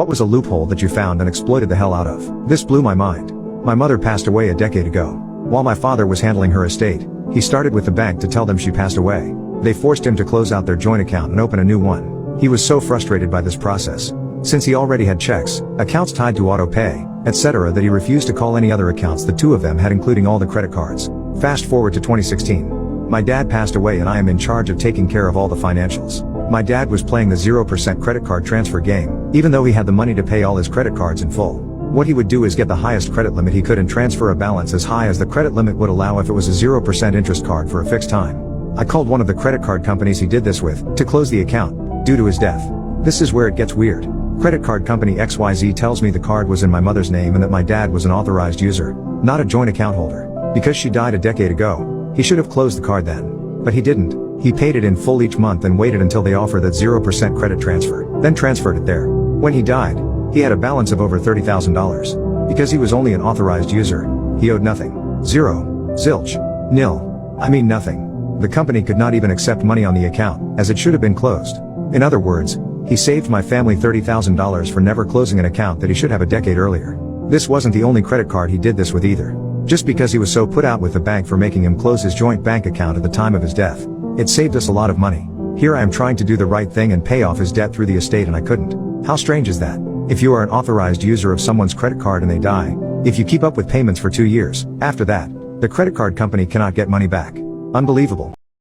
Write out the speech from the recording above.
What was a loophole that you found and exploited the hell out of? This blew my mind. My mother passed away a decade ago. While my father was handling her estate, he started with the bank to tell them she passed away. They forced him to close out their joint account and open a new one. He was so frustrated by this process, since he already had checks, accounts tied to auto pay, etc., that he refused to call any other accounts the two of them had, including all the credit cards. Fast forward to 2016. My dad passed away and I am in charge of taking care of all the financials. My dad was playing the 0% credit card transfer game, even though he had the money to pay all his credit cards in full. What he would do is get the highest credit limit he could and transfer a balance as high as the credit limit would allow if it was a 0% interest card for a fixed time. I called one of the credit card companies he did this with, to close the account, due to his death. This is where it gets weird. Credit card company XYZ tells me the card was in my mother's name and that my dad was an authorized user, not a joint account holder. Because she died a decade ago, he should have closed the card then. But he didn't. He paid it in full each month and waited until they offered that 0% credit transfer, then transferred it there. When he died, he had a balance of over $30,000. Because he was only an authorized user, he owed nothing. Zero. Zilch. Nil. I mean nothing. The company could not even accept money on the account, as it should have been closed. In other words, he saved my family $30,000 for never closing an account that he should have a decade earlier. This wasn't the only credit card he did this with either. Just because he was so put out with the bank for making him close his joint bank account at the time of his death. It saved us a lot of money. Here I am trying to do the right thing and pay off his debt through the estate and I couldn't. How strange is that? If you are an authorized user of someone's credit card and they die, if you keep up with payments for 2 years, after that, the credit card company cannot get money back. Unbelievable.